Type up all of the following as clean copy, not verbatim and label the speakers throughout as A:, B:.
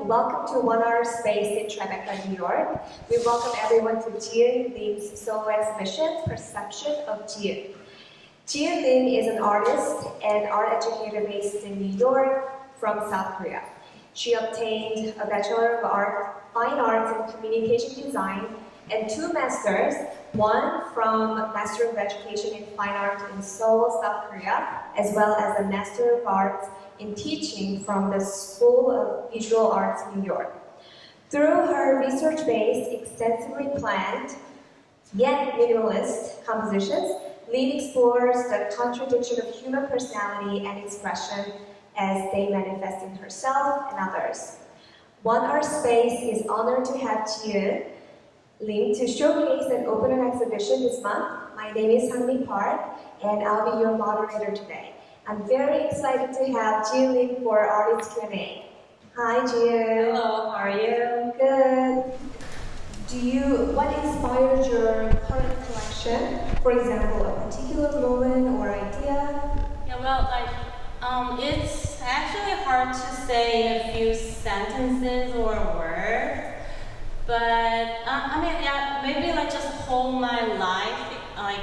A: welcome to 1 Hour Space in Tribeca, New York. We welcome everyone to Ji Eun Lim's solo exhibition, Perception of Ji Eun. Ji Eun Lim is an artist and art educator based in New York from South Korea. She obtained a Bachelor of Fine Arts in Communication Design and 2 masters, one from Master of Education in Fine Art in Seoul, South Korea, as well as a Master of Arts in Teaching from the School of Visual Arts, New York. Through her research-based, extensively planned, yet minimalist compositions, Lim explores the contradiction of human personality and expression as they manifest in herself and others. 1 Hour Space is honored to have Ji Eun Lim to showcase and open an exhibition this month. My name is Sangmi Park, and I'll be your moderator today. I'm very excited to have Ji Eun Lim for Artist Q&A. Hi, Ji Eun.
B: Hello, how are you?
A: Good. What inspired your current collection? For example, a particular moment or idea?
B: Yeah, well, it's actually hard to say in a few sentences or words, but maybe just whole my life,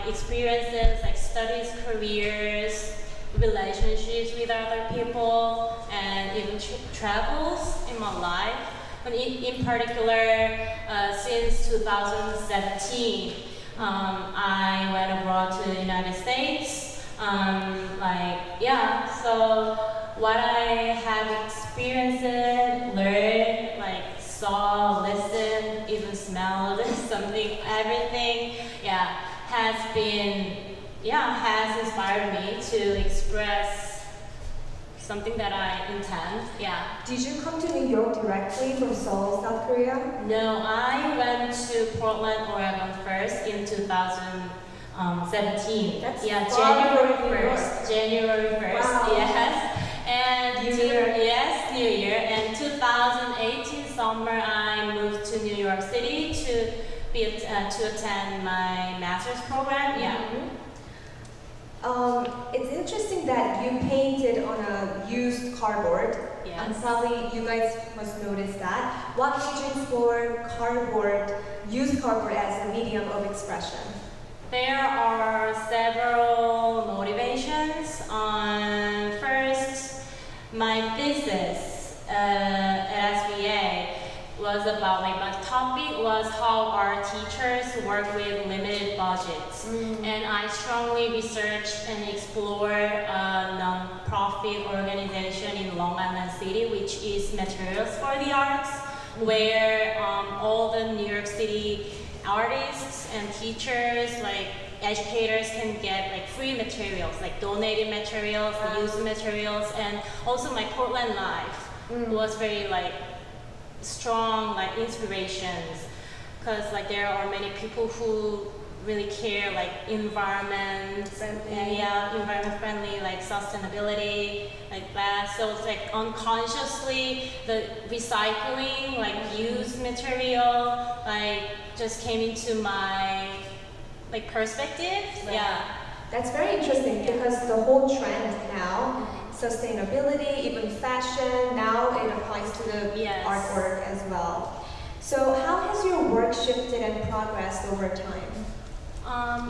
B: experiences, studies, careers, relationships with other people, and even travels in my life. But in particular, since 2017, I went abroad to the United States. So what I have experienced, learned, saw, listened, even smelled, something, everything, has inspired me to express something that I intend,
A: Did you come to New York directly from Seoul, South Korea?
B: No, I went to Portland, Oregon first in 2017.
A: That's
B: January 1st. January 1st,
A: wow.
B: Yes. And
A: New Year.
B: Yes, New Year. And 2018 summer, I moved to New York City to attend my master's program.
A: It's interesting that you painted on a used cardboard.
B: Yes.
A: And probably you guys must notice that. What made you explore used cardboard as a medium of expression?
B: There are several motivations. First, my thesis at SVA was about my topic was how our teachers work with limited budgets. And I strongly researched and explored a non-profit organization in Long Island City, which is Materials for the Arts, where all the New York City artists and teachers, educators, can get free materials, donated materials, used materials, and also my Portland life was very strong inspirations, because there are many people who really care environment friendly, environment friendly, sustainability, that. So it's unconsciously the recycling, used material, just came into my perspective.
A: That's very interesting because the whole trend now, sustainability, even fashion, now it applies to the artwork as well. So how has your work shifted and progressed over time?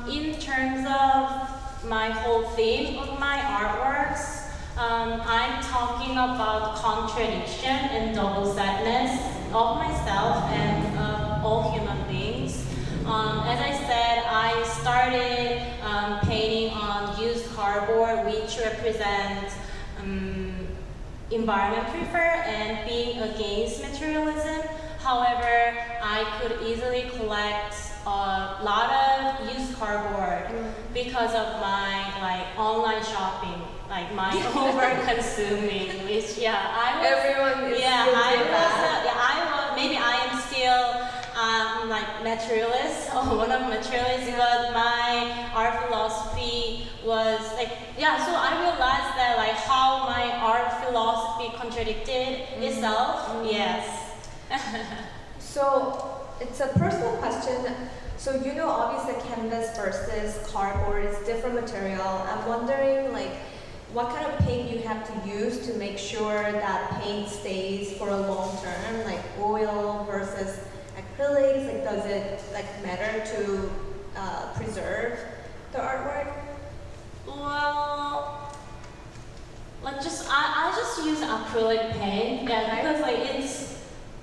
B: In terms of my whole theme of my artworks, I'm talking about contradiction and double sadness of myself and of all human beings. As I said, I started painting on used cardboard, which represents environment prefer and being against materialism. However, I could easily collect a lot of used cardboard because of my online shopping, my over consuming, which
A: Everyone is
B: maybe I am still materialist or one of materialists, but my art philosophy was so I realized that how my art philosophy contradicted itself. Yes.
A: So it's a personal question. So obviously canvas versus cardboard is different material. I'm wondering what kind of paint you have to use to make sure that paint stays for a long term, like oil versus acrylics? Like, does it like matter to preserve the artwork?
B: Well, like I just use acrylic paint, yeah, because like it's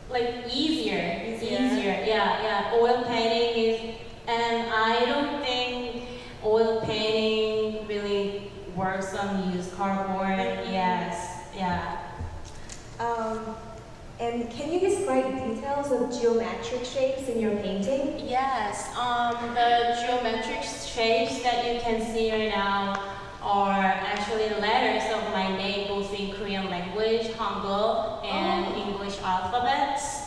B: like easier. It's easier. Yeah. Oil painting is, and I don't think oil painting really works on used cardboard. Yes, yeah.
A: And can you describe details of geometric shapes in your painting?
B: Yes, the geometric shapes that you can see right now are actually the letters of my name, both in Korean language, Hangul, and English alphabets.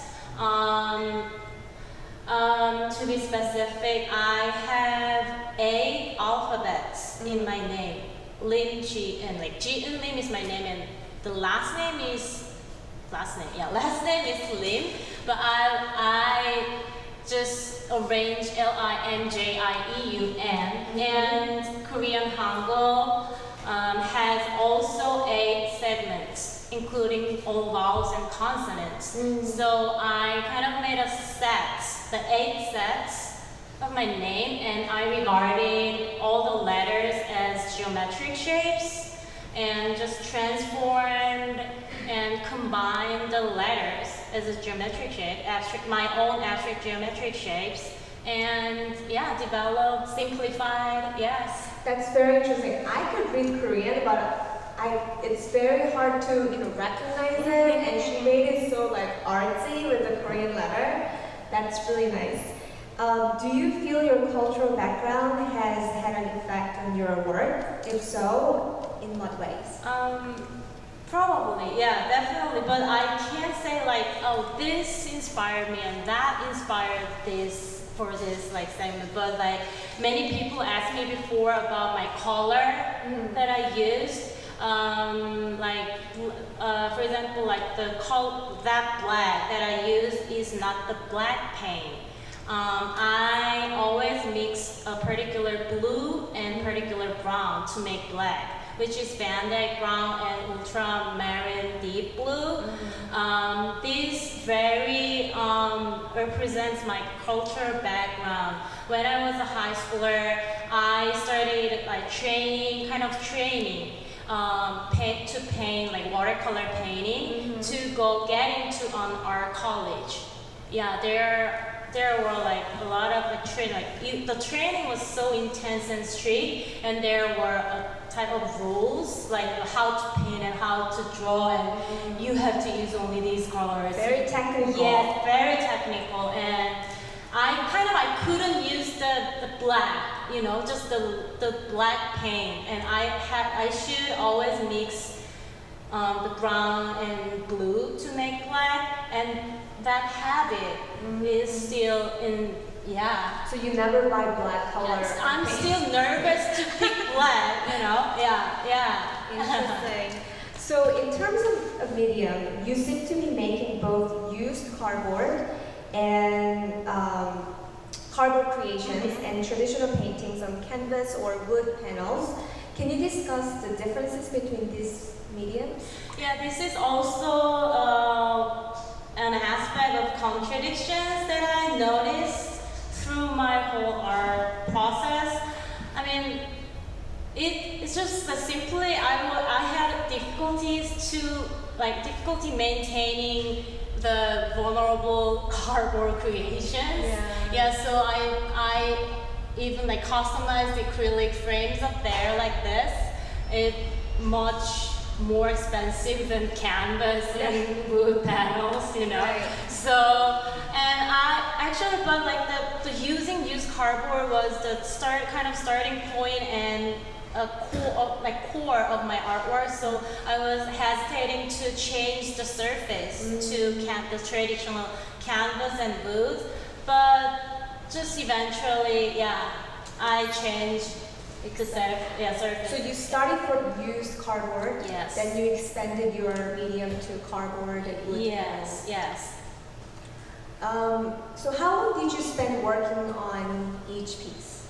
B: To be specific, I have 8 alphabets in my name. Lim, Ji, and like Ji Eun Lim is my name, and the last name is Lim, but I just arranged Limjieun, and Korean Hangul has also 8 segments, including all vowels and consonants. So I kind of made a set, the 8 sets of my name, and I regarded all the letters as geometric shapes, and just transformed and combined the letters as a geometric shape, my own abstract geometric shapes, and yeah, developed, simplified, yes.
A: That's very interesting. I could read Korean, but it's very hard to recognize it, and she made it so like artsy with the Korean letter. That's really nice. Do you feel your cultural background has had an effect on your work? If so, in what ways?
B: Probably, yeah, definitely. But I can't say like, oh, this inspired me and that inspired this for this like segment. But like many people asked me before about my color that I used. For example, like that black that I use is not the black paint. I always mix a particular blue and particular brown to make black, which is Van Dyke brown and ultramarine deep blue. This very represents my cultural background. When I was a high schooler, I started like training to paint like watercolor painting to go get into an art college. Yeah, there were like a lot of like training. Like the training was so intense and strict, and there were a type of rules like how to paint and how to draw, and you have to use only these colors.
A: Very technical.
B: Yes, very technical, and I couldn't use the black, just the black paint, and I should always mix the brown and blue to make black, and that habit is still in, yeah.
A: So you never buy black color?
B: Yes, I'm still nervous to pick black, yeah.
A: Interesting. So in terms of medium, you seem to be making both used cardboard and cardboard creations and traditional paintings on canvas or wood panels. Can you discuss the differences between these mediums?
B: Yeah, this is also an aspect of contradictions that I noticed through my whole art process. I mean, it's just simply I had difficulty maintaining the vulnerable cardboard creations. Yeah, so I even like customized the acrylic frames up there like this. It's much more expensive than canvas and wood panels,
A: Right.
B: So, and I actually, but like the using used cardboard was the starting point and a core of my artwork. So I was hesitating to change the surface to the traditional canvas and wood, but just eventually, yeah, I changed to surface.
A: So you started from used cardboard,
B: Yes.
A: then you extended your medium to cardboard and wood.
B: Yes, yes.
A: So how long did you spend working on each piece?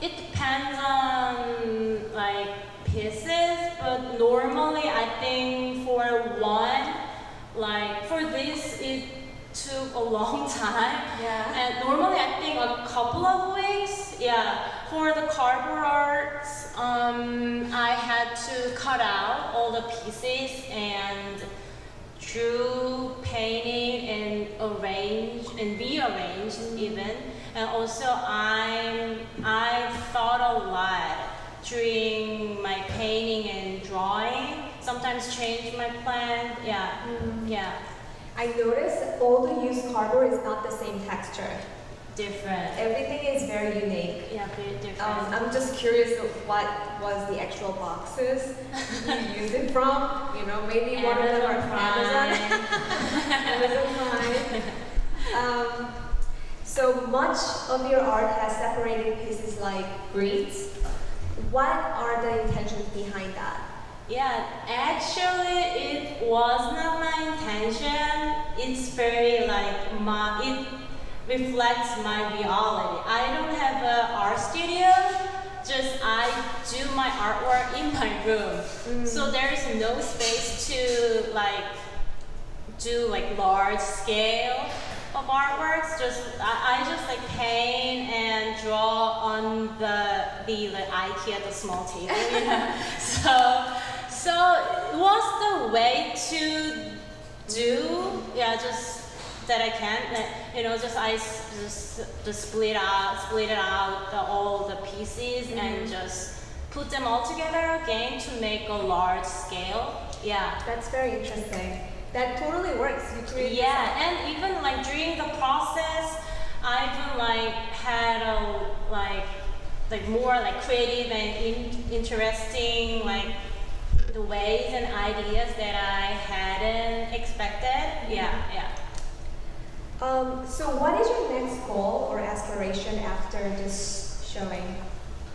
B: It depends on like pieces, but normally I think for one, like for this, it took a long time.
A: Yeah.
B: And normally I think a couple of weeks. Yeah. For the cardboard arts, I had to cut out all the pieces and drew, painting, and arrange and rearrange even. And also I thought a lot during my painting and drawing. Sometimes change my plan. Yeah. Yeah.
A: I noticed all the used cardboard is not the same texture.
B: Different.
A: Everything is very unique.
B: Yeah, very different.
A: I'm just curious of what was the actual boxes you used it from. You know, maybe one of them are from Amazon. Amazon Prime. So much of your art has separated pieces like breeds. What are the intentions behind that?
B: Yeah, actually it was not my intention. It's very like it reflects my reality. I don't have an art studio, just I do my artwork in my room. So there is no space to like do like large scale of artworks. I just like paint and draw on the IKEA, the small table, you know. So it was the way to do, just that I can, you know, I just split it out all the pieces and just put them all together again to make a large scale. Yeah.
A: That's very interesting. That totally works. You create.
B: Yeah, and even like during the process, I even like had a like more like creative and interesting like the ways and ideas that I hadn't expected. Yeah.
A: So what is your next goal or aspiration after this showing?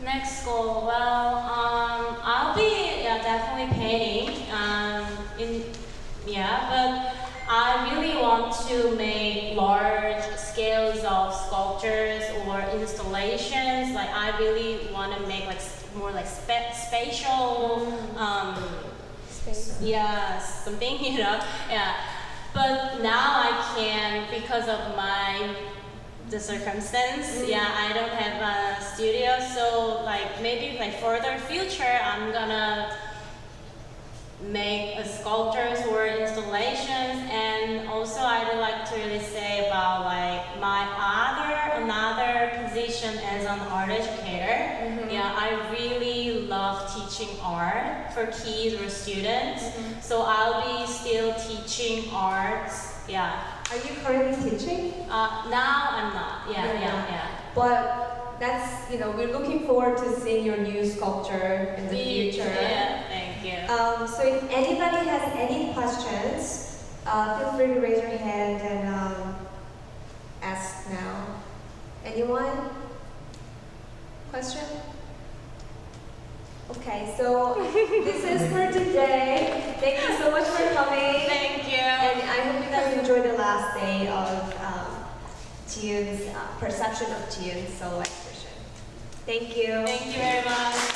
B: Next goal, well, I'll be definitely painting. But I really want to make large scales of sculptures or installations. Like I really want to make like more like spatial. Yeah, something, you know. Yeah. But now I can, because of the circumstance, I don't have a studio, so like maybe like further future, I'm gonna make sculptures or installations. And also I'd like to really say about like my another position as an art educator. I really love teaching art for kids or students. So I'll be still teaching arts. Yeah.
A: Are you currently teaching?
B: Now I'm not. Yeah.
A: But that's, you know, we're looking forward to seeing your new sculpture in the future.
B: Yeah, thank you.
A: So if anybody has any questions, feel free to raise your hand and ask now. Anyone? Question? Okay, so this is for today. Thank you so much for coming.
B: Thank you.
A: And I hope you guys enjoyed the last day of Ji Eun's perception of Ji Eun's solo exhibition. Thank you.
B: Thank you very much.